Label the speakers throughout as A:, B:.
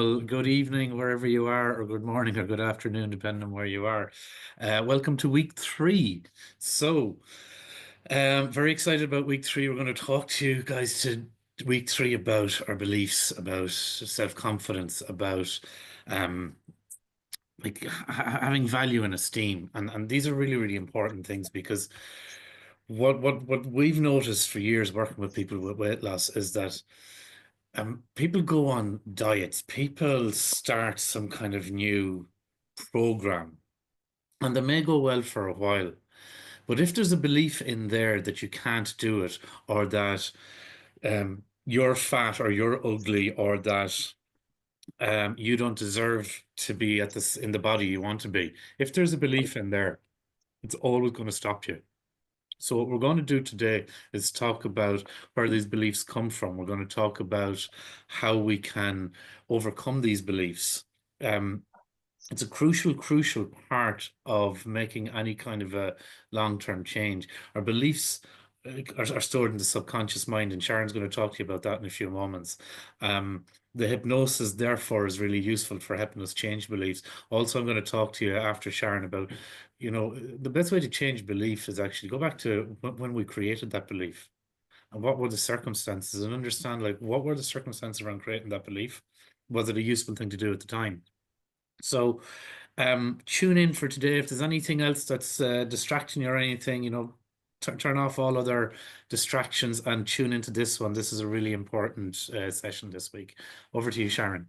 A: Well, good evening, wherever you are, or good morning, or good afternoon, depending on where you are. Welcome to week three. Very excited about week three. We're going to talk to you guys to week three about our beliefs, about self-confidence, about um, like having value and esteem, and these are really, really important things because what we've noticed for years working with people with weight loss is that people go on diets, people start some kind of new program, and they may go well for a while. But if there's a belief in there that you can't do it, or that you're fat, or you're ugly, or that you don't deserve to be at this in the body you want to be, if there's a belief in there, it's always going to stop you. So what we're going to do today is talk about where these beliefs come from. We're going to talk about how we can overcome these beliefs. Um, it's a crucial part of making any kind of a long-term change. Our beliefs are stored in the subconscious mind, and Sharon's going to talk to you about that in a few moments. The hypnosis, therefore, is really useful for helping us change beliefs. Also, I'm going to talk to you after Sharon about, the best way to change belief is actually go back to when we created that belief and what were the circumstances, and understand, like, what were the circumstances around creating that belief? Was it a useful thing to do at the time? So tune in for today. If there's anything else that's distracting you or anything, turn off all other distractions and tune into this one. This is a really important session this week. Over to you, Sharon.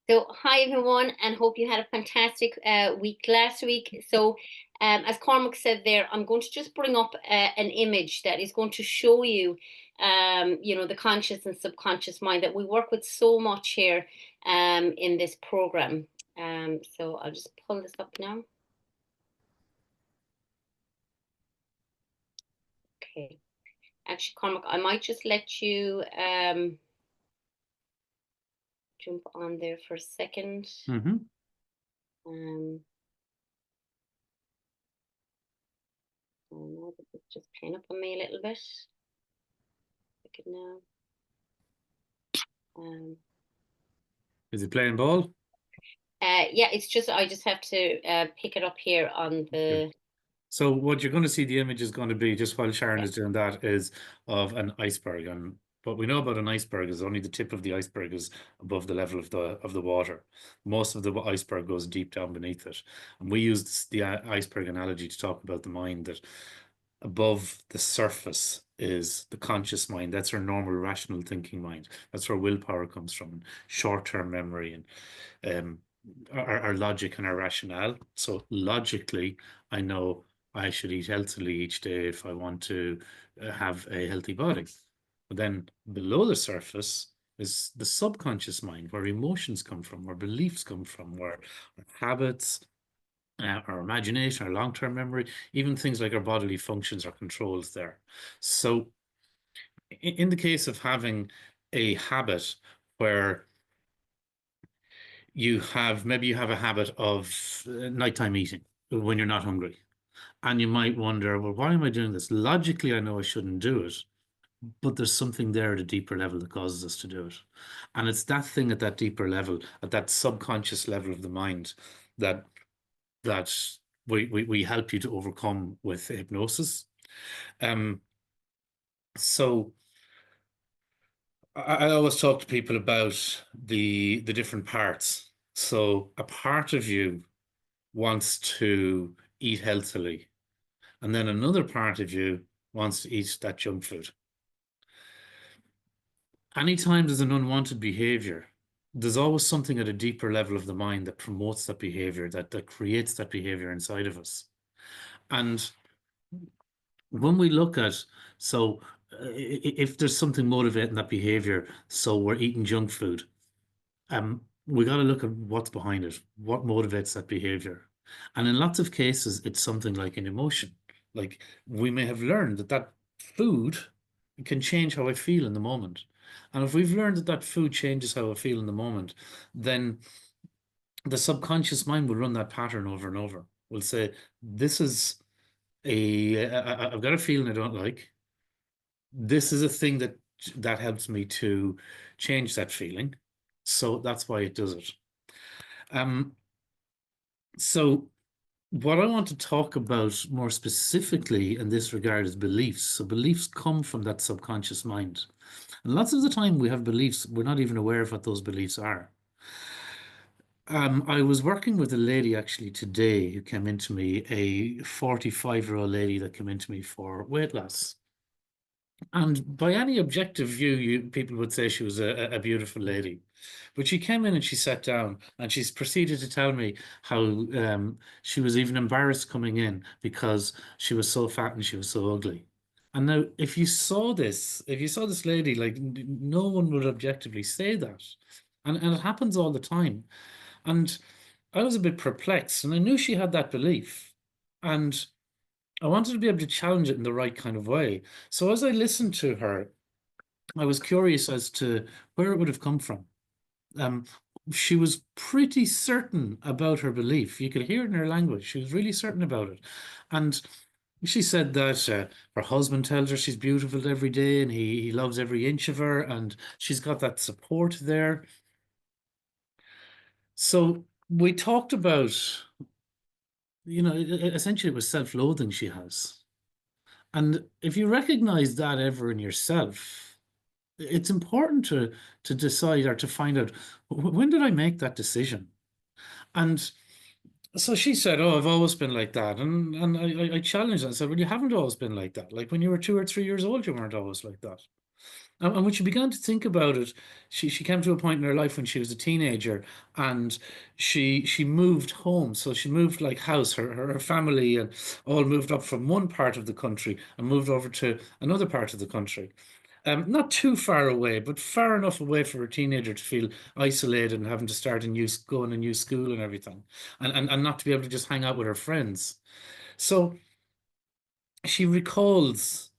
B: So, hi everyone, and hope you had a fantastic week last week. So, as Cormac said there, I'm going to just bring up an image that is going to show you, the conscious and subconscious mind that we work with so much here in this program. So, I'll just pull this up now. Okay. Actually, Cormac, I might just let you jump on there for a second. Um, Oh no, this is just playing up on me a little bit. Look at now.
A: Is he playing ball?
B: Yeah, it's just I just have to pick it up here on
A: Okay.
B: the.
A: So what you're going to see the image is going to be, just while Sharon is doing that, is of an iceberg. And what we know about an iceberg is only the tip of the iceberg is above the level of the water. Most of the iceberg goes deep down beneath it. And we use the iceberg analogy to talk about the mind, that above the surface is the conscious mind. That's our normal rational thinking mind. That's where willpower comes from, short-term memory, and our logic and our rationale. So logically, I know I should eat healthily each day if I want to have a healthy body. But then below the surface is the subconscious mind, where emotions come from, where beliefs come from, where our habits, our imagination, our long-term memory, even things like our bodily functions, our controls there. So in the case of having a habit where maybe you have a habit of nighttime eating when you're not hungry. And you might wonder, well, why am I doing this? Logically, I know I shouldn't do it, but there's something there at a deeper level that causes us to do it. And it's that thing at that deeper level, at that subconscious level of the mind, that that we help you to overcome with hypnosis. Um, so I always talk to people about the different parts. So a part of you wants to eat healthily, and then another part of you wants to eat that junk food. Anytime there's an unwanted behavior, there's always something at a deeper level of the mind that promotes that behavior, that creates that behavior inside of us. And when we look at, so if there's something motivating that behavior, so we're eating junk food, we got to look at what's behind it, what motivates that behavior. And in lots of cases, it's something like an emotion. Like, we may have learned that food can change how I feel in the moment. And if we've learned that food changes how I feel in the moment, then the subconscious mind will run that pattern over and over. We'll say, this is I've got a feeling I don't like. This is a thing that helps me to change that feeling. So that's why it does it. Um, so what I want to talk about more specifically in this regard is beliefs. So beliefs come from that subconscious mind. And lots of the time we have beliefs, we're not even aware of what those beliefs are. I was working with a lady actually today who came into me, a 45-year-old lady that came into me for weight loss. And by any objective view, people would say she was a beautiful lady. But she came in and she sat down and she's proceeded to tell me how she was even embarrassed coming in because she was so fat and she was so ugly. And now, if you saw this, if you saw this lady, like no one would objectively say that. And it happens all the time. And I was a bit perplexed and I knew she had that belief. And I wanted to be able to challenge it in the right kind of way. So as I listened to her, I was curious as to where it would have come from. Um, she was pretty certain about her belief. You could hear it in her language. She was really certain about it. And she said that her husband tells her she's beautiful every day and he loves every inch of her and she's got that support there. So we talked about, essentially it was self-loathing she has. And if you recognize that ever in yourself, it's important to decide or to find out when did I make that decision? And so she said, "Oh, I've always been like that." And I challenged her and said, "Well, you haven't always been like that. Like when you were 2 or 3 years old, you weren't always like that." And when she began to think about it, she came to a point in her life when she was a teenager, and she moved home. So she moved like house. Her family and all moved up from one part of the country and moved over to another part of the country. Not too far away, but far enough away for a teenager to feel isolated and having to start go in a new school and everything, and not to be able to just hang out with her friends. So she recalls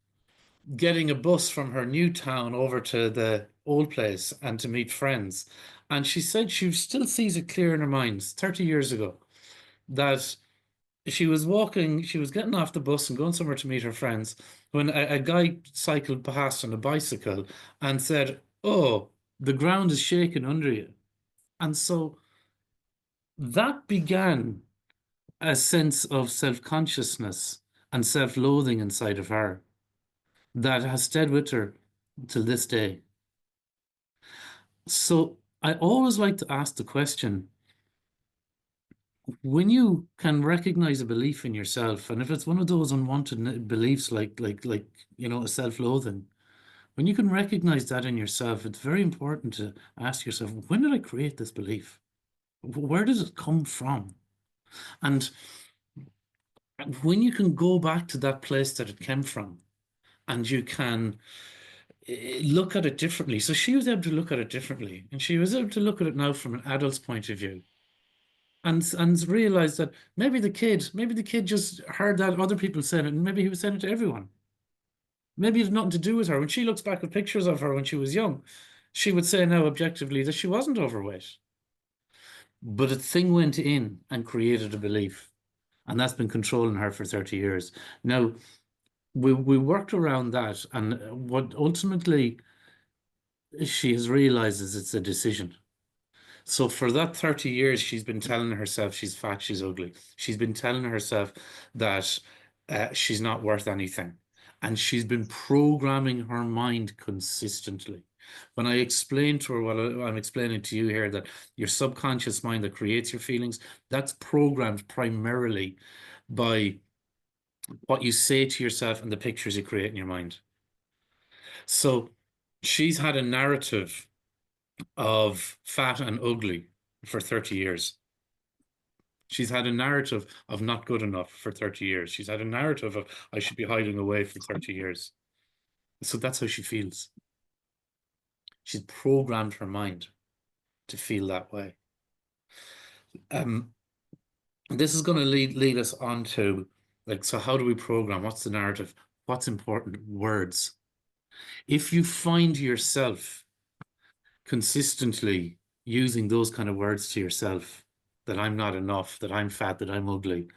A: getting a bus from her new town over to the old place and to meet friends. And she said she still sees it clear in her mind, 30 years ago, that she was getting off the bus and going somewhere to meet her friends when a guy cycled past on a bicycle and said, "Oh, the ground is shaking under you." And so that began a sense of self-consciousness and self-loathing inside of her that has stayed with her till this day. So I always like to ask the question, when you can recognize a belief in yourself, and if it's one of those unwanted beliefs like a self-loathing, when you can recognize that in yourself, it's very important to ask yourself, when did I create this belief? Where does it come from? And when you can go back to that place that it came from, and you can look at it differently. So she was able to look at it differently, and she was able to look at it now from an adult's point of view. And realize that maybe the kid just heard that other people said it, and maybe he was saying it to everyone. Maybe it had nothing to do with her. When she looks back at pictures of her when she was young, she would say now objectively that she wasn't overweight. But a thing went in and created a belief, and that's been controlling her for 30 years. Now, we worked around that, and what ultimately she has realized is it's a decision. So for that 30 years, she's been telling herself she's fat, she's ugly. She's been telling herself that she's not worth anything. And she's been programming her mind consistently. When I explain to her what I'm explaining to you here, that your subconscious mind that creates your feelings, that's programmed primarily by what you say to yourself and the pictures you create in your mind. So she's had a narrative of fat and ugly for 30 years. She's had a narrative of not good enough for 30 years. She's had a narrative of I should be hiding away for 30 years. So that's how she feels. She's programmed her mind to feel that way. This is going to lead us on to so how do we program? What's the narrative? What's important? Words. If you find yourself consistently using those kind of words to yourself, that I'm not enough, that I'm fat, that I'm ugly,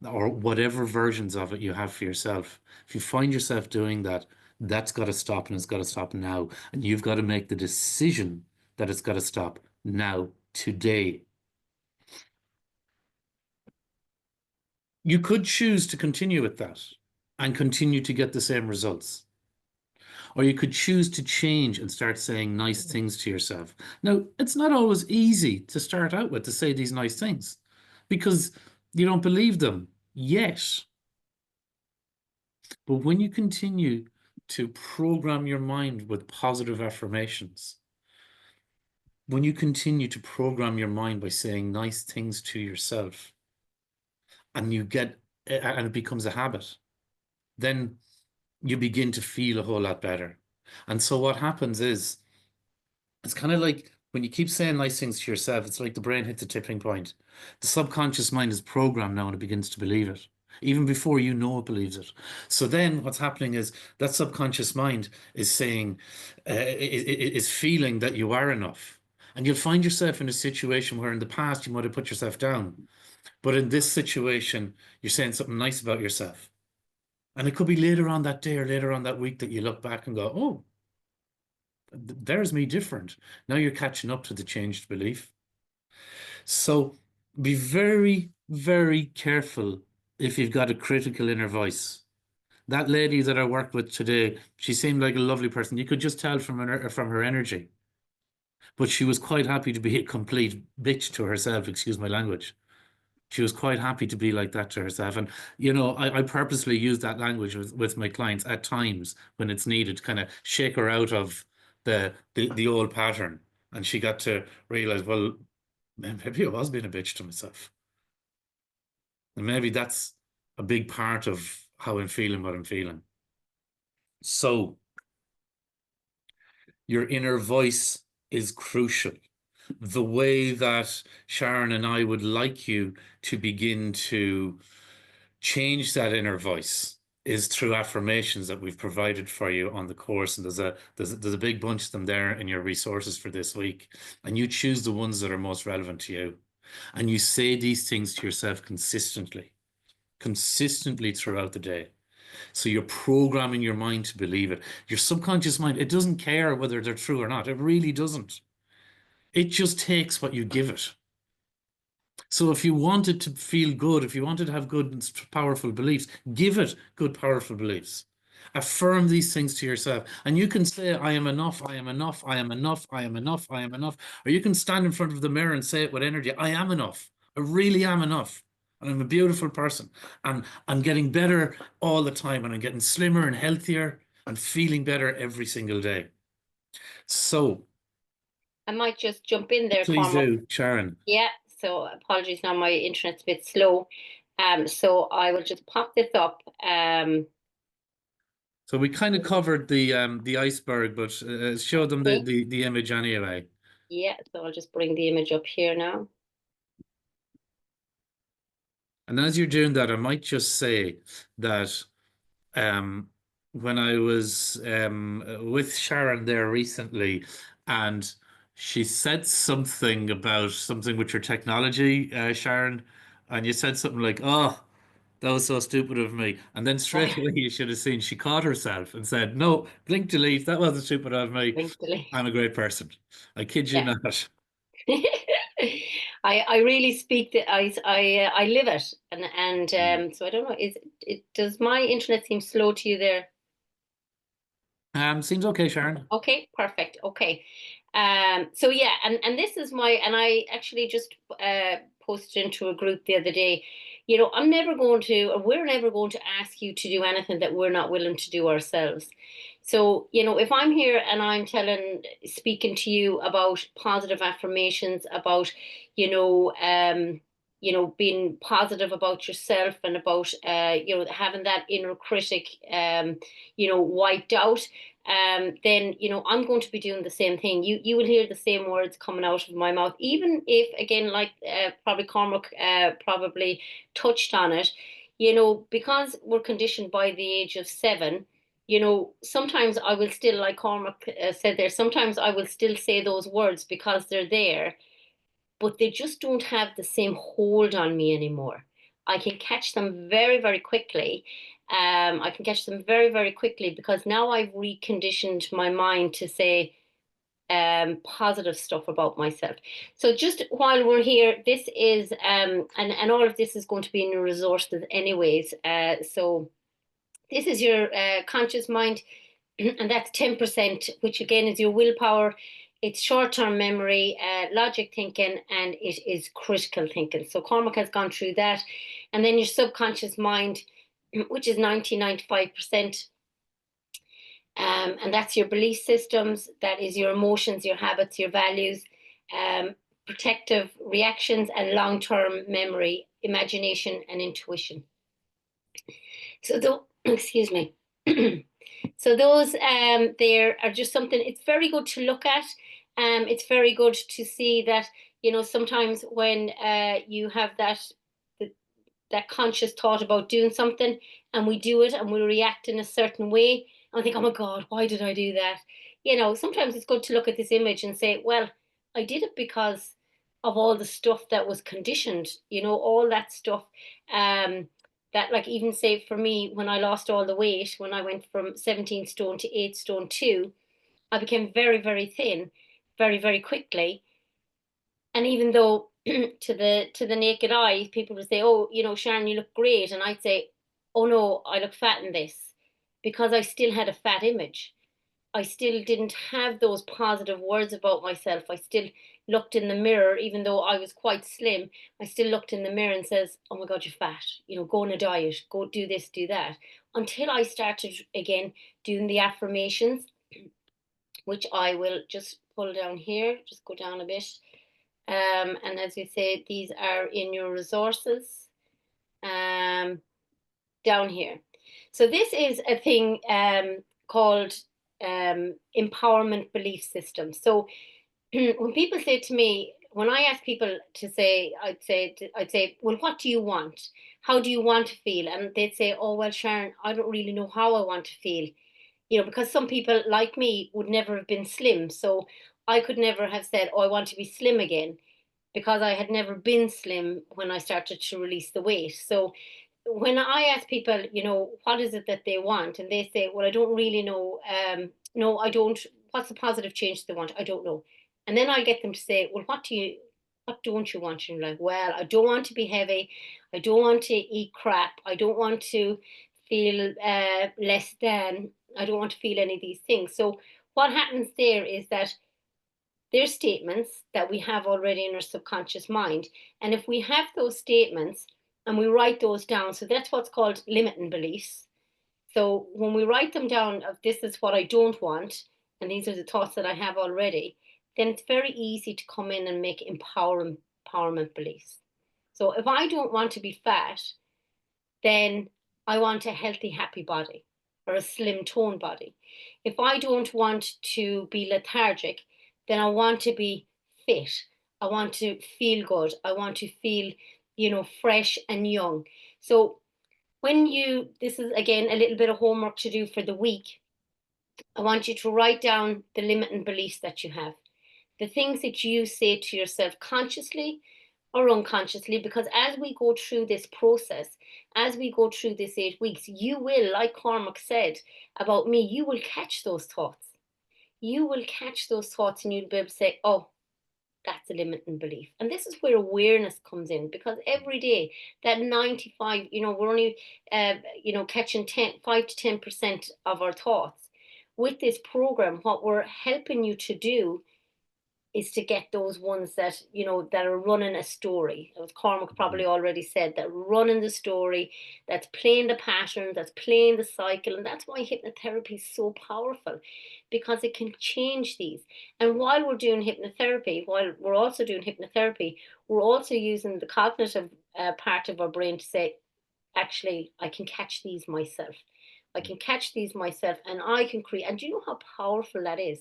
A: or whatever versions of it you have for yourself, if you find yourself doing that, that's got to stop, and it's got to stop now. And you've got to make the decision that it's got to stop now, today. You could choose to continue with that and continue to get the same results. Or you could choose to change and start saying nice things to yourself. Now, it's not always easy to start out with to say these nice things because you don't believe them yet. But when you continue to program your mind with positive affirmations, when you continue to program your mind by saying nice things to yourself, and it becomes a habit, then you begin to feel a whole lot better. And so what happens is, it's kind of like when you keep saying nice things to yourself, it's like the brain hits a tipping point. The subconscious mind is programmed now and it begins to believe it, even before you know it believes it. So then what's happening is that subconscious mind is saying, is feeling that you are enough. And you'll find yourself in a situation where in the past you might have put yourself down. But in this situation, you're saying something nice about yourself. And it could be later on that day or later on that week that you look back and go, oh, there's me different. Now you're catching up to the changed belief. So be very, very careful if you've got a critical inner voice. That lady that I worked with today, she seemed like a lovely person. You could just tell from her energy. But she was quite happy to be a complete bitch to herself, excuse my language. She was quite happy to be like that to herself. And, I purposely use that language with my clients at times when it's needed to kind of shake her out of the old pattern. And she got to realize, well, maybe I was being a bitch to myself. And maybe that's a big part of how I'm feeling what I'm feeling. So your inner voice is crucial. The way that Sharon and I would like you to begin to change that inner voice is through affirmations that we've provided for you on the course. And there's a big bunch of them there in your resources for this week. And you choose the ones that are most relevant to you. And you say these things to yourself consistently throughout the day. So you're programming your mind to believe it. Your subconscious mind, it doesn't care whether they're true or not. It really doesn't. It just takes what you give it. So if you wanted to feel good, if you wanted to have good and powerful beliefs, give it good, powerful beliefs. Affirm these things to yourself. And you can say, I am enough, I am enough, I am enough, I am enough, I am enough. Or you can stand in front of the mirror and say it with energy, I am enough. I really am enough. And I'm a beautiful person. And I'm getting better all the time. And I'm getting slimmer and healthier and feeling better every single day. So
B: I might just jump in there,
A: please
B: Cormac.
A: do, Sharon.
B: Yeah, so apologies now, my internet's a bit slow. So I will just pop this up.
A: So we kind of covered the iceberg, but show them
B: Okay.
A: the image anyway.
B: Yeah, so I'll just bring the image up here now.
A: And as you're doing that, I might just say that when I was with Sharon there recently, and she said something about something with your technology, Sharon, and you said something like, "Oh, that was so stupid of me." And then straight away you should have seen she caught herself and said, "No, blink delete. That wasn't stupid of me.
B: Thankfully.
A: I'm a great person. I kid you
B: Yeah.
A: not."
B: I really speak the I live it, and so I don't know, does my internet seem slow to you there?
A: Seems okay, Sharon.
B: Okay, perfect. Okay. So yeah, and this is and I actually just posted into a group the other day. I'm never going to, or we're never going to ask you to do anything that we're not willing to do ourselves. So, if I'm here and I'm speaking to you about positive affirmations, about, being positive about yourself and about, having that inner critic, wiped out, then I'm going to be doing the same thing. You will hear the same words coming out of my mouth, even if, again, like probably Cormac probably touched on it. Because we're conditioned by the age of 7. Sometimes I will still, like Cormac said there, sometimes I will still say those words because they're there, but they just don't have the same hold on me anymore. I can catch them very, very quickly. I can catch them very, very quickly because now I've reconditioned my mind to say, positive stuff about myself. So just while we're here, this is and all of this is going to be in your resources anyways. So this is your conscious mind, and that's 10%, which again is your willpower. It's short-term memory, logic thinking, and it is critical thinking. So Cormac has gone through that. And then your subconscious mind, which is 95%. And that's your belief systems, that is your emotions, your habits, your values, protective reactions, and long-term memory, imagination, and intuition. So, excuse me. So those there are just something, it's very good to look at. It's very good to see that, sometimes when you have that conscious thought about doing something and we do it and we react in a certain way and we think, oh my God, why did I do that? Sometimes it's good to look at this image and say, well, I did it because of all the stuff that was conditioned, all that stuff. That, like, even say for me, when I lost all the weight, when I went from 17 stone to 8 stone 2, I became very, very thin very, very quickly. And even though to the naked eye, people would say, oh, Sharon, you look great. And I'd say, oh no, I look fat in this, because I still had a fat image. I still didn't have those positive words about myself. I still looked in the mirror, even though I was quite slim. I still looked in the mirror and says, oh my God, you're fat. Go on a diet, go do this, do that. Until I started again doing the affirmations, which I will just pull down here, just go down a bit. And as we say, these are in your resources down here. So this is a thing called empowerment belief system. So when people say to me, when I ask people to say, I'd say, well, what do you want? How do you want to feel? And they'd say, oh, well, Sharon, I don't really know how I want to feel. Because some people like me would never have been slim. So I could never have said, oh, I want to be slim again, because I had never been slim when I started to release the weight. So when I ask people, what is it that they want? And they say, well, I don't really know. No, I don't. What's the positive change they want? I don't know. And then I get them to say, well, what don't you want in your life? Well, I don't want to be heavy. I don't want to eat crap. I don't want to feel less than. I don't want to feel any of these things. So what happens there is that there's statements that we have already in our subconscious mind. And if we have those statements and we write those down, so that's what's called limiting beliefs. So when we write them down, of this is what I don't want, and these are the thoughts that I have already, then it's very easy to come in and make empowerment beliefs. So if I don't want to be fat, then I want a healthy, happy body, or a slim toned body. If I don't want to be lethargic, then I want to be fit. I want to feel good. I want to feel, fresh and young. So this is again a little bit of homework to do for the week. I want you to write down the limiting beliefs that you have, the things that you say to yourself consciously or unconsciously, because as we go through this process, as we go through this 8 weeks, you will, like Cormac said about me, you will catch those thoughts. You will catch those thoughts and you'll be able to say, oh, that's a limiting belief. And this is where awareness comes in, because every day that 95, we're only, catching 5 to 10% of our thoughts. With this program, what we're helping you to do is to get those ones that, that are running a story. As Cormac probably already said, that running the story, that's playing the pattern, that's playing the cycle. And that's why hypnotherapy is so powerful, because it can change these. And while we're doing hypnotherapy, we're also using the cognitive part of our brain to say, actually, I can catch these myself. I can catch these myself and I can create. And do you know how powerful that is?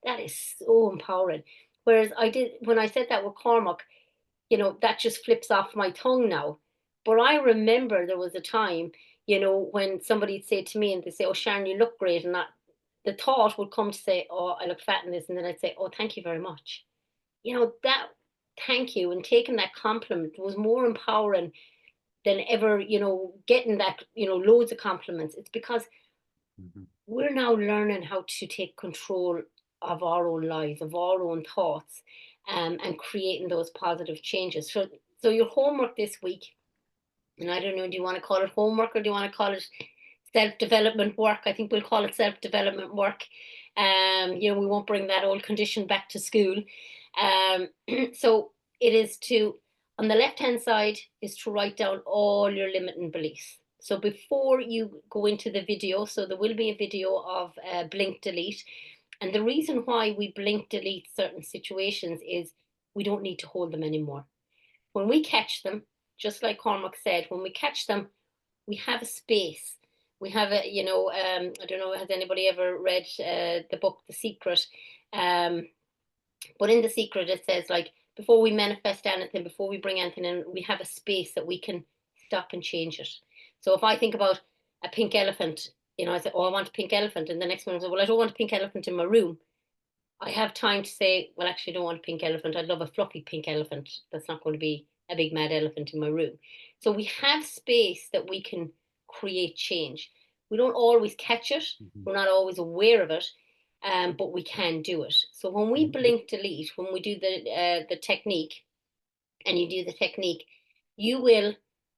B: That is so empowering. Whereas when I said that with Cormac, that just flips off my tongue now. But I remember there was a time, when somebody'd say to me and they say, oh, Sharon, you look great. And the thought would come to say, oh, I look fat in this. And then I'd say, oh, thank you very much. That thank you and taking that compliment was more empowering than ever, getting that, loads of compliments. It's because we're now learning how to take control of our own lives, of our own thoughts, and creating those positive changes. So your homework this week, and I don't know, do you want to call it homework or do you want to call it self-development work? I think we'll call it self-development work. You know, we won't bring that old condition back to school. So it is to, on the left-hand side, is to write down all your limiting beliefs. So before you go into the video, so there will be a video of blink delete. And the reason why we blink delete certain situations is we don't need to hold them anymore. When we catch them, just like Cormac said, when we catch them, we have a space. We have a, you know, I don't know, has anybody ever read the book The Secret? But in The Secret, it says, like, before we manifest anything, before we bring anything in, we have a space that we can stop and change it. So if I think about a pink elephant, you know, I say, oh, I want a pink elephant. And the next one I say, well, I don't want a pink elephant in my room. I have time to say, well, actually, I don't want a pink elephant. I'd love a fluffy pink elephant. That's not going to be a big mad elephant in my room. So we have space that we can create change. We don't always catch it. We're not always aware of it, but we can do it. So when we blink delete, when we do the technique, and you do the technique, you will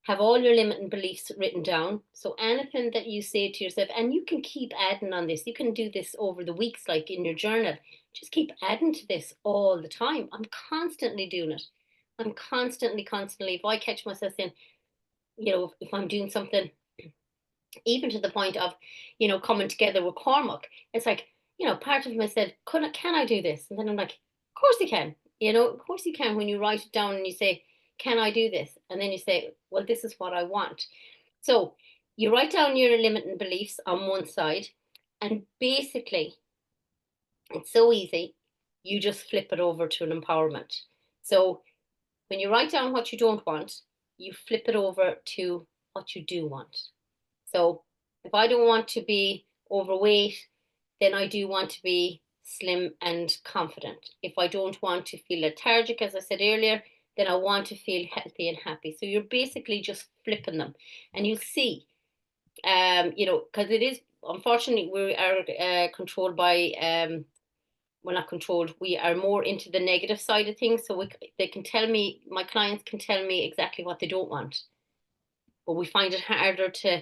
B: have all your limiting beliefs written down. So anything that you say to yourself, and you can keep adding on this. You can do this over the weeks, like in your journal. Just keep adding to this all the time. I'm constantly doing it. I'm constantly. If I catch myself saying, you know, if I'm doing something, even to the point of, you know, coming together with Cormac, it's like, you know, part of me said, can I do this? And then I'm like, of course you can. You know, of course you can, when you write it down and you say, can I do this? And then you say, well, this is what I want. So you write down your limiting beliefs on one side, and basically, it's so easy. You just flip it over to an empowerment. So when you write down what you don't want, you flip it over to what you do want. So if I don't want to be overweight, then I do want to be slim and confident. If I don't want to feel lethargic, as I said earlier, then I want to feel healthy and happy. So you're basically just flipping them, and you'll see, you know, because it is, unfortunately, we are controlled by, we're not controlled. We are more into the negative side of things. So they can tell me, my clients can tell me exactly what they don't want, but we find it harder to,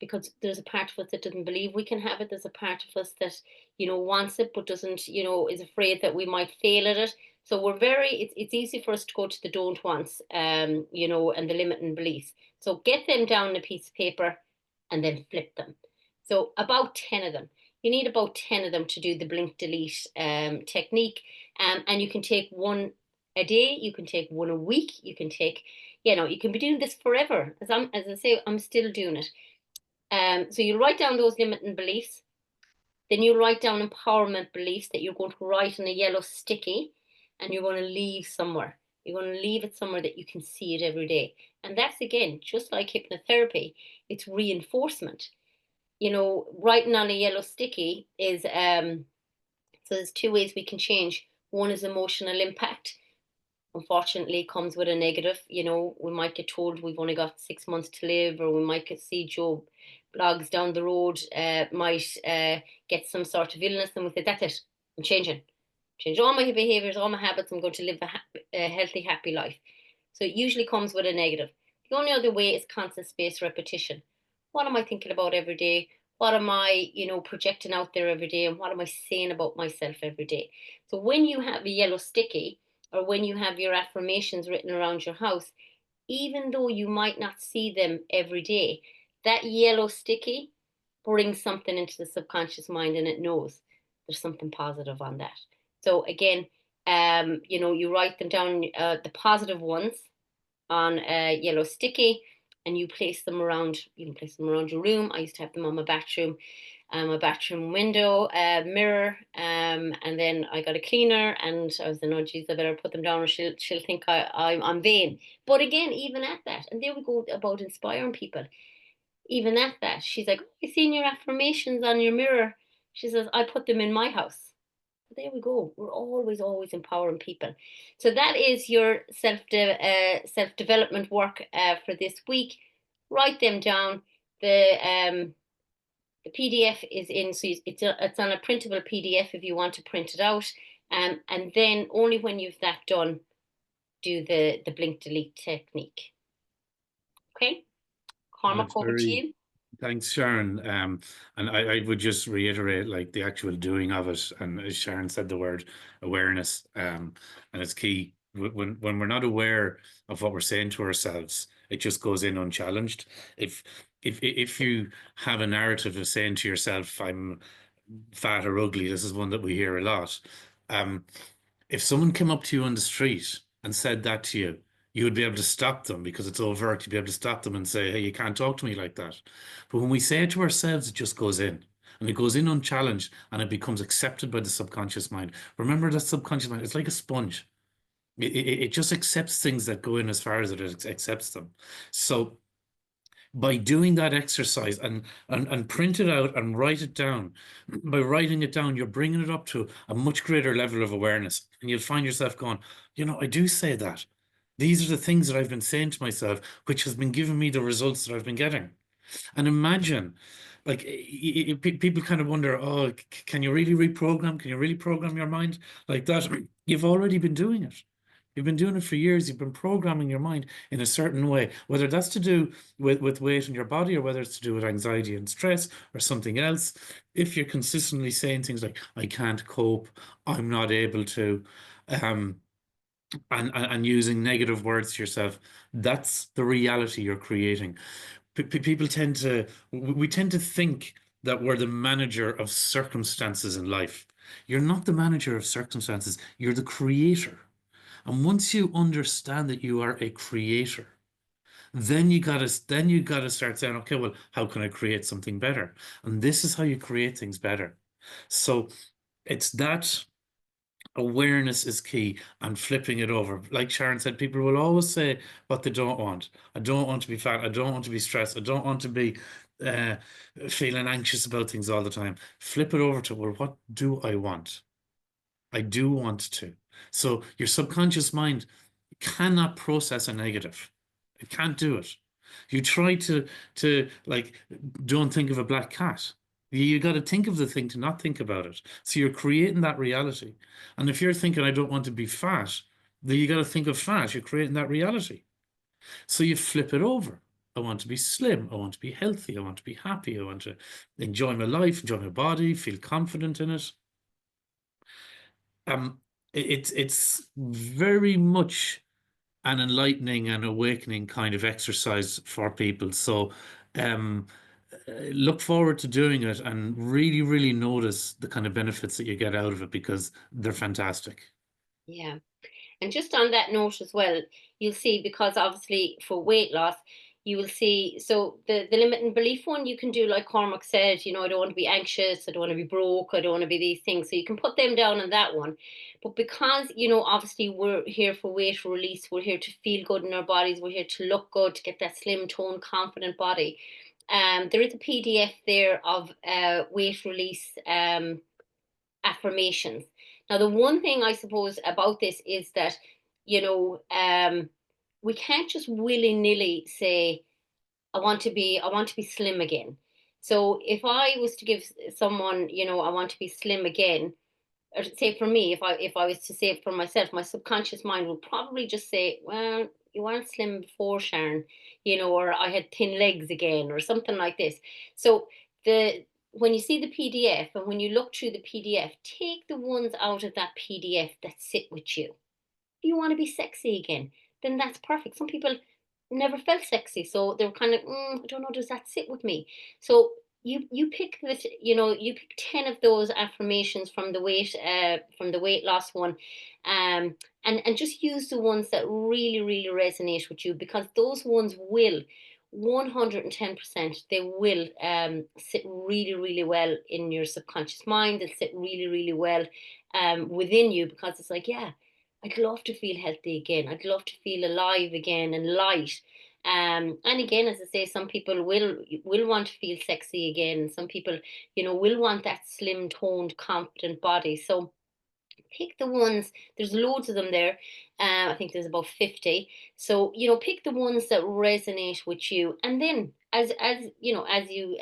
B: because there's a part of us that doesn't believe we can have it. There's a part of us that, you know, wants it, but doesn't, you know, is afraid that we might fail at it. So we're it's easy for us to go to the don't wants, you know, and the limiting beliefs. So get them down on a piece of paper and then flip them. So about 10 of them. You need about 10 of them to do the blink delete technique. And you can take one a day, you can take one a week, you can take, you know, you can be doing this forever. As I say, I'm still doing it. So you write down those limiting beliefs. Then you write down empowerment beliefs that you're going to write in a yellow sticky, and you're going to leave somewhere. You're going to leave it somewhere that you can see it every day. And that's, again, just like hypnotherapy, it's reinforcement. You know, writing on a yellow sticky is, so there's two ways we can change. One is emotional impact. Unfortunately, comes with a negative. You know, we might get told we've only got 6 months to live, or we might see Joe Blogs down the road, might get some sort of illness, and we say, that's it, I'm changing. Change all my behaviors, all my habits, I'm going to live a healthy, happy life. So it usually comes with a negative. The only other way is constant spaced repetition. What am I thinking about every day? What am I, you know, projecting out there every day? And what am I saying about myself every day? So when you have a yellow sticky, or when you have your affirmations written around your house, even though you might not see them every day, that yellow sticky brings something into the subconscious mind, and it knows there's something positive on that. So again, you know, you write them down, the positive ones on a yellow sticky, and you place them around. You can place them around your room. I used to have them on my bathroom window, mirror, and then I got a cleaner, and I was like, oh geez, I better put them down, or she'll think I'm vain. But again, even at that, and there we go about inspiring people. Even at that, she's like, oh, I seen your affirmations on your mirror. She says, I put them in my house. There we go. We're always empowering people. So that is your self development work for this week. Write them down. The The PDF is in, so it's on a printable PDF if you want to print it out. And then only when you've that done, do the blink delete technique. Okay, Cormac,
A: That's
B: over to
A: very,
B: you.
A: thanks, Sharon. And I would just reiterate like the actual doing of it. And as Sharon said, the word awareness, and it's key. When we're not aware of what we're saying to ourselves, it just goes in unchallenged. If if you have a narrative of saying to yourself, "I'm fat or ugly," this is one that we hear a lot. Um, if someone came up to you on the street and said that to you, you would be able to stop them because it's overt. You'd be able to stop them and say, "Hey, you can't talk to me like that." But when we say it to ourselves, it just goes in. And it goes in unchallenged and it becomes accepted by the subconscious mind. Remember that subconscious mind, it's like a sponge. It just accepts things that go in as far as it accepts them. So by doing that exercise and print it out and write it down, by writing it down, you're bringing it up to a much greater level of awareness. And you'll find yourself going, I do say that. These are the things that I've been saying to myself, which has been giving me the results that I've been getting. And imagine, like, people kind of wonder, oh, can you really reprogram? Can you really program your mind like that? You've already been doing it. You've been doing it for years. You've been programming your mind in a certain way, whether that's to do with weight in your body or whether it's to do with anxiety and stress or something else. If you're consistently saying things like, I can't cope, I'm not able to, um, and using negative words to yourself, that's the reality you're creating. People tend to, we tend to think that we're the manager of circumstances in life. You're not the manager of circumstances, you're the creator. And once you understand that you are a creator, then you gotta start saying, okay, well, how can I create something better? And this is how you create things better. So it's that awareness is key and flipping it over. Like Sharon said, people will always say what they don't want. I don't want to be fat. I don't want to be stressed. I don't want to be uh, feeling anxious about things all the time. Flip it over to, well, what do I want? I do want to. So your subconscious mind cannot process a negative. It can't do it. You try to like don't think of a black cat. You got to think of the thing to not think about it. So you're creating that reality. And if you're thinking I don't want to be fat, then you got to think of fat. You're creating that reality. So you flip it over. I want to be slim. I want to be healthy. I want to be happy. I want to enjoy my life, enjoy my body, feel confident in it. Um, it's very much an enlightening and awakening kind of exercise for people. So, um, look forward to doing it and really, really notice the kind of benefits that you get out of it because they're fantastic.
B: Yeah. And just on that note as well, you'll see, because obviously for weight loss, you will see, so the limiting belief one, you can do like Cormac said, I don't want to be anxious, I don't want to be broke, I don't want to be these things. So you can put them down on that one. But because, obviously we're here for weight release, we're here to feel good in our bodies, we're here to look good, to get that slim tone, confident body. There is a PDF there of weight release affirmations. Now, the one thing I suppose about this is that, we can't just willy-nilly say, I want to be slim again. So if I was to give someone, I want to be slim again, or say for me, if I was to say it for myself, my subconscious mind would probably just say, well, you weren't slim before, Sharon, or I had thin legs again, or something like this. So the when you see the PDF and when you look through the PDF, take the ones out of that PDF that sit with you. If you want to be sexy again, then that's perfect. Some people never felt sexy, so they were kind of, I don't know, does that sit with me? So you pick you pick 10 of those affirmations from the weight loss one, and just use the ones that really really resonate with you, because those ones will 110%, they will sit really really well in your subconscious mind. They'll sit really really well within you, because it's like, yeah, I'd love to feel healthy again. I'd love to feel alive again and light. And again, as I say, some people will want to feel sexy again. Some people, will want that slim toned, confident body. So pick the ones, there's loads of them there. I think there's about 50. So, pick the ones that resonate with you, and then as as you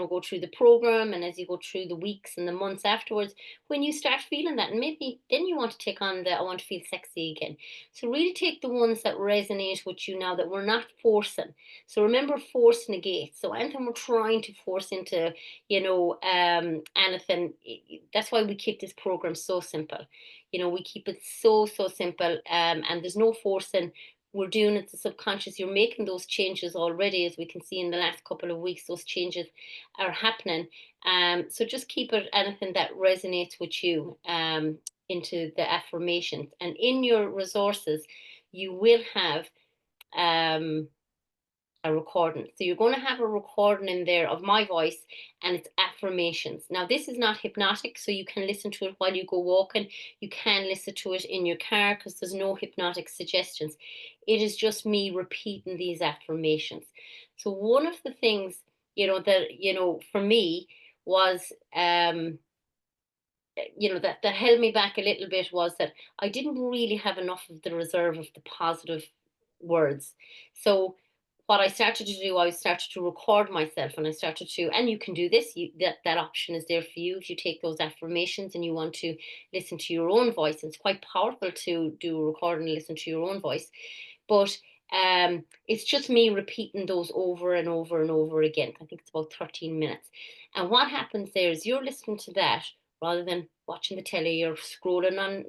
B: go through the program, and as you go through the weeks and the months afterwards, when you start feeling that, and maybe then you want to take on the I want to feel sexy again. So really take the ones that resonate with you now, that we're not forcing. So remember, force negates. So anything we're trying to force into anything, that's why we keep this program so simple. We keep it so simple, and there's no forcing. We're doing it to subconscious. You're making those changes already, as we can see in the last couple of weeks. Those changes are happening. So just keep it anything that resonates with you, into the affirmations. And in your resources, you will have um, a recording. So you're going to have a recording in there of my voice, and it's affirmations. Now, this is not hypnotic, so you can listen to it while you go walking. You can listen to it in your car, because there's no hypnotic suggestions. It is just me repeating these affirmations. So one of the things, that, for me was, that held me back a little bit, was that I didn't really have enough of the reserve of the positive words. So what I started to do, I started to record myself, and I started to, and you can do this, that option is there for you if you take those affirmations and you want to listen to your own voice. It's quite powerful to do a recording and listen to your own voice. But it's just me repeating those over and over and over again. I think it's about 13 minutes. And what happens there is you're listening to that rather than watching the telly or scrolling on,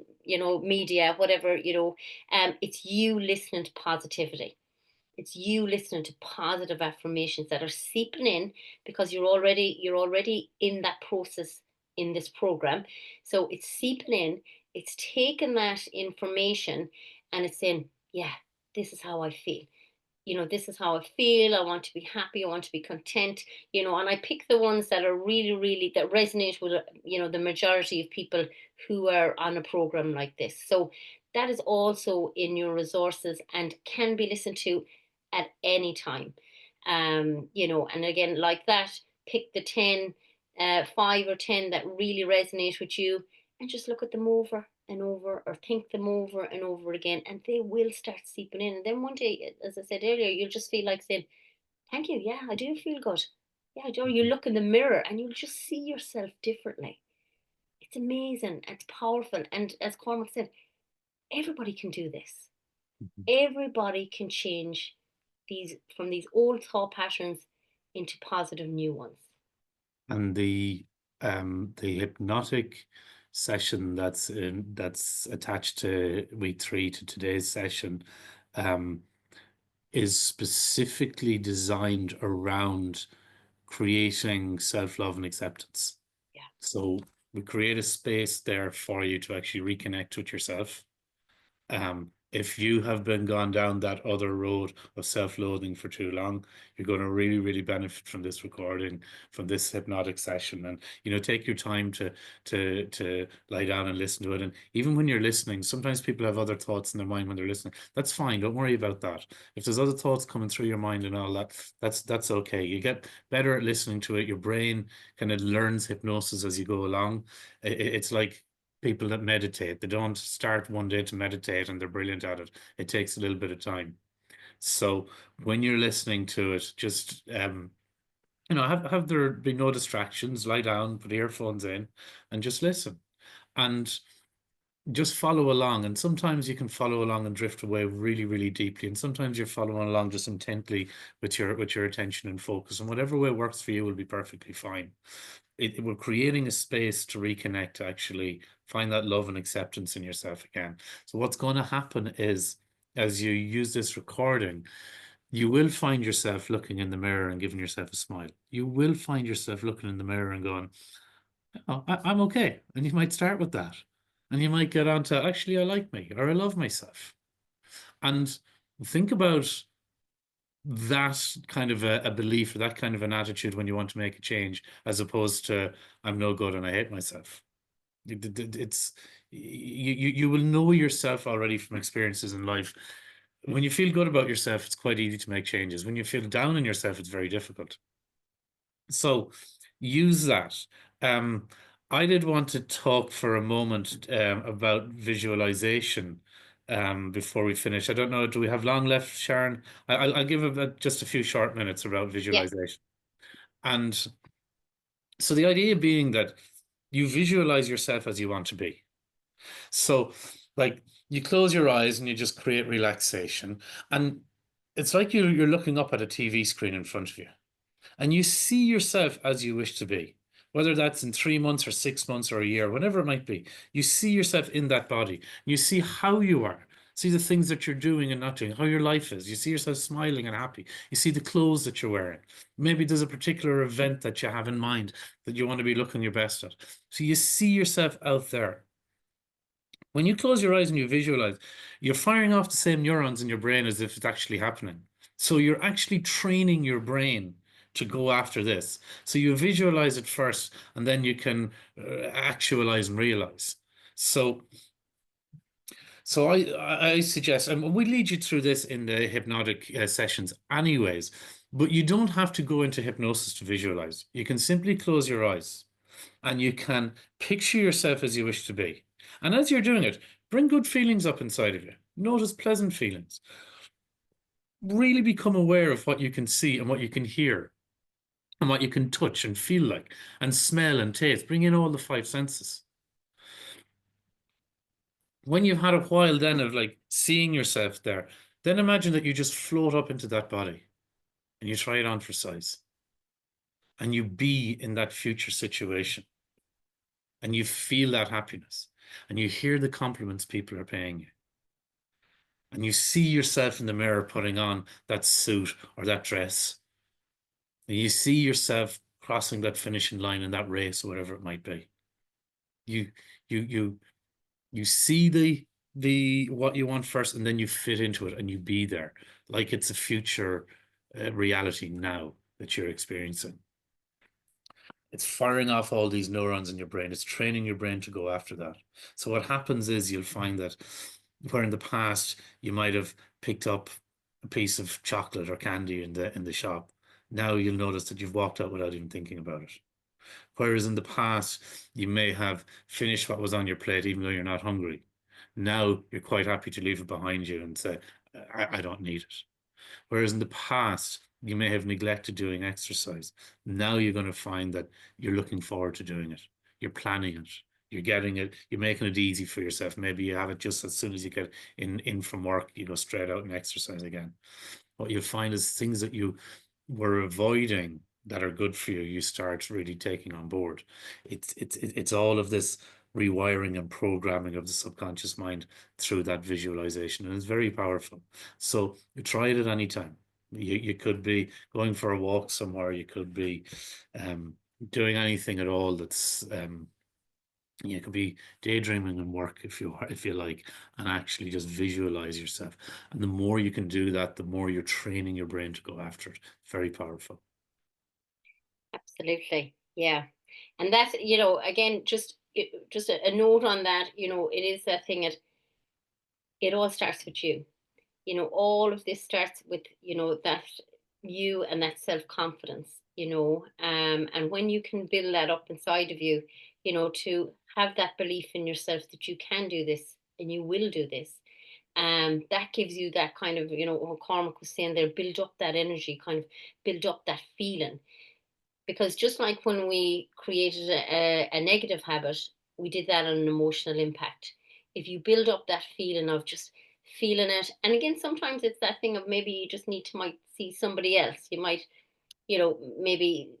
B: media, whatever, it's you listening to positivity. It's you listening to positive affirmations that are seeping in, because you're already in that process in this program. So it's seeping in, it's taking that information, and it's saying, yeah, this is how I feel. This is how I feel. I want to be happy. I want to be content. And I pick the ones that are really, really, that resonate with, the majority of people who are on a program like this. So that is also in your resources and can be listened to at any time. And again, like that, pick the 10, 5 or 10 that really resonate with you, and just look at them over and over, or think them over and over again, and they will start seeping in. And then one day, as I said earlier, you'll just feel like saying, thank you, yeah, I do feel good. Yeah, I do. You look in the mirror and you'll just see yourself differently. It's amazing, it's powerful. And as Cormac said, everybody can do this.
A: Mhm.
B: Everybody can change these old thought patterns into positive new ones.
A: And the hypnotic session that's attached to week 3 to today's session um is specifically designed around creating self-love and acceptance.
B: Yeah.
A: So we create a space there for you to actually reconnect with yourself. If you have been gone down that other road of self-loathing for too long, you're going to really, really benefit from this recording, from this hypnotic session. And take your time to lie down and listen to it. And even when you're listening, sometimes people have other thoughts in their mind when they're listening. That's fine. Don't worry about that. If there's other thoughts coming through your mind and all that, that's okay. You get better at listening to it. Your brain kind of learns hypnosis as you go along. It's like people that meditate. They don't start one day to meditate and they're brilliant at it. It takes a little bit of time. So when you're listening to it, just have there be no distractions, lie down, put earphones in, and just listen. And just follow along. And sometimes you can follow along and drift away really, really deeply. And sometimes you're following along just intently with your attention and focus. And whatever way works for you will be perfectly fine. We're creating a space to reconnect, to actually find that love and acceptance in yourself again. So what's going to happen is, as you use this recording, you will find yourself looking in the mirror and giving yourself a smile. You will find yourself looking in the mirror and going, oh, I'm okay. And you might start with that. And you might get on to, actually, I like me, or I love myself. And think about that kind of a belief, or that kind of an attitude when you want to make a change, as opposed to, I'm no good and I hate myself. It's you will know yourself already from experiences in life. When you feel good about yourself, it's quite easy to make changes. When you feel down on yourself, it's very difficult. So use that. I did want to talk for a moment about visualization, before we finish. I don't know, do we have long left, Sharon? I'll give just a few short minutes around
B: Yeah.
A: visualization. And so the idea being that you visualize yourself as you want to be. So, like, you close your eyes and you just create relaxation. And it's like you're looking up at a TV screen in front of you, and you see yourself as you wish to be, whether that's in 3 months or 6 months or a year, whatever it might be. You see yourself in that body. You see how you are. See the things that you're doing and not doing, how your life is. You see yourself smiling and happy. You see the clothes that you're wearing. Maybe there's a particular event that you have in mind that you want to be looking your best at. So you see yourself out there. When you close your eyes and you visualize, you're firing off the same neurons in your brain as if it's actually happening. So you're actually training your brain to go after this. So you visualize it first, and then you can actualize and realize. So, I suggest, and we lead you through this in the hypnotic sessions, anyways. But you don't have to go into hypnosis to visualize. You can simply close your eyes and you can picture yourself as you wish to be. And as you're doing it, bring good feelings up inside of you. Notice pleasant feelings. Really become aware of what you can see and what you can hear and what you can touch and feel like and smell and taste. Bring in all the five senses. When you've had a while then of like seeing yourself there, then imagine that you just float up into that body and you try it on for size and you be in that future situation and you feel that happiness and you hear the compliments people are paying you and you see yourself in the mirror putting on that suit or that dress, and you see yourself crossing that finishing line in that race or whatever it might be. You you you you see the what you want first, and then you fit into it and you be there like it's a future reality now that you're experiencing. It's firing off all these neurons in your brain. It's training your brain to go after that. So what happens is you'll find that where in the past you might have picked up a piece of chocolate or candy in the shop, now you'll notice that you've walked out without even thinking about it. Whereas in the past you may have finished what was on your plate even though you're not hungry. Now you're quite happy to leave it behind you and say, I don't need it. Whereas in the past, you may have neglected doing exercise. Now you're going to find that you're looking forward to doing it. You're planning it. You're getting it. You're making it easy for yourself. Maybe you have it just as soon as you get in from work, you go straight out and exercise again. What you'll find is things that you were avoiding that are good for you, you start really taking on board. It's all of this rewiring and programming of the subconscious mind through that visualization, and it's very powerful. So you try it at any time. You could be going for a walk somewhere. You could be doing anything at all that's you could be daydreaming and work if you like, and actually just visualize yourself. And the more you can do that, the more you're training your brain to go after it. Very powerful.
B: Absolutely. Yeah. And that's, again, just a note on that, it is that thing that it all starts with you. All of this starts with, that you and that self-confidence, and when you can build that up inside of you, to have that belief in yourself that you can do this and you will do this. That gives you that kind of, what Cormac was saying there, build up that energy, kind of build up that feeling. Because just like when we created a negative habit, we did that on an emotional impact. If you build up that feeling of just feeling it, and again, sometimes it's that thing of maybe you just need to might see somebody else. You might, maybe,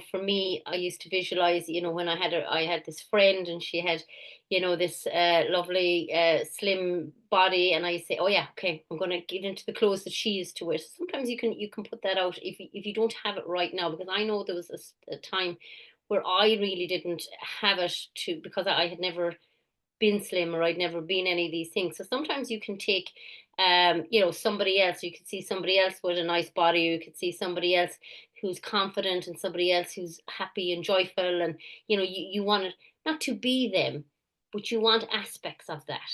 B: for me, I used to visualize, when I had this friend and she had, this lovely slim body, and I say, oh yeah, okay, I'm going to get into the clothes that she used to wear. So sometimes you can put that out if you don't have it right now, because I know there was a time where I really didn't have it to because I had never been slim or I'd never been any of these things. So sometimes you can take, somebody else. You could see somebody else with a nice body. You could see somebody else who's confident and somebody else who's happy and joyful. And, you want it not to be them, but you want aspects of that.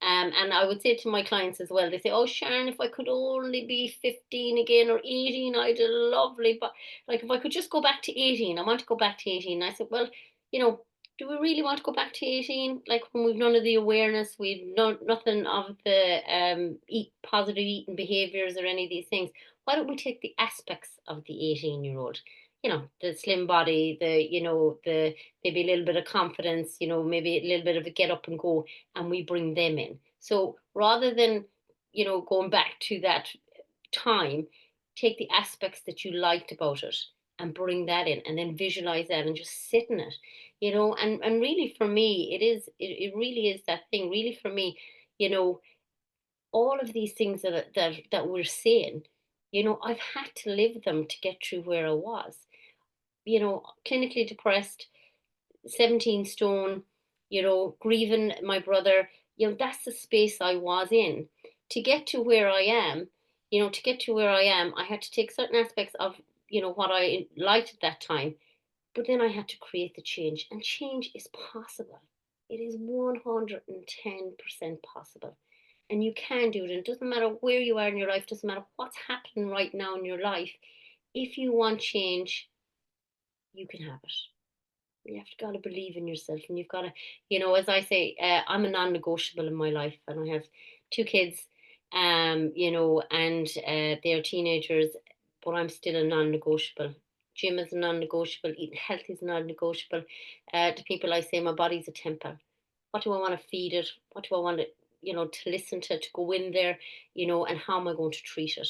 B: And I would say to my clients as well, they say, oh, Sharon, if I could only be 15 again or 18, I'd lovely. But like, if I could just go back to 18, I want to go back to 18. And I said, well, you know, do we really want to go back to 18? Like when we've none of the awareness, we've nothing of the positive eating behaviors or any of these things. Why don't we take the aspects of the 18-year-old? You know, the slim body, the maybe a little bit of confidence, maybe a little bit of a get up and go, and we bring them in. So rather than, going back to that time, take the aspects that you liked about it and bring that in, and then visualize that and just sit in it, and really for me it really is that thing, really for me, you know all of these things that we're saying, I've had to live them to get through where I was, clinically depressed, 17 stone, grieving my brother. That's the space I was in. To get to where I am, I had to take certain aspects of, what I liked at that time, but then I had to create the change, and change is possible. It is 110% possible. And you can do it. And it doesn't matter where you are in your life, doesn't matter what's happening right now in your life. If you want change, you can have it. You have got to believe in yourself, and you've got to, as I say, I'm a non-negotiable in my life, and I have two kids, and they're teenagers, but I'm still a non-negotiable. Gym is a non-negotiable. Eating healthy is non-negotiable. To people, I say my body's a temple. What do I want to feed it? What do I want to, to listen to go in there, and how am I going to treat it?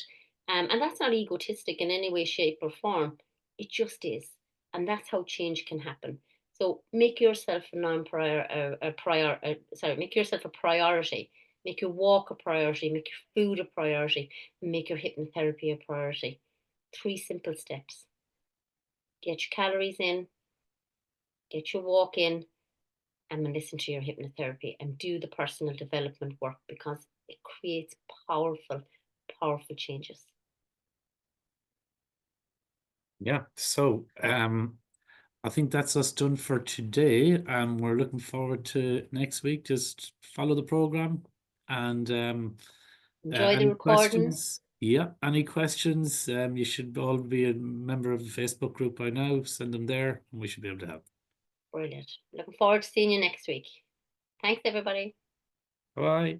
B: And that's not egotistic in any way, shape, or form. It just is, and that's how change can happen. So make yourself a non-prior, make yourself a priority. Make your walk a priority. Make your food a priority. Make your hypnotherapy a priority. 3 simple steps. Get your calories in. Get your walk in. And then listen to your hypnotherapy and do the personal development work, because it creates powerful, powerful changes.
A: Yeah. So I think that's us done for today. We're looking forward to next week. Just follow the program and
B: Enjoy the
A: any
B: recordings.
A: questions? Yeah, any questions? You should all be a member of the Facebook group by now. Send them there, and we should be able to help.
B: Brilliant. Looking forward to seeing you next week. Thanks, everybody.
A: Bye.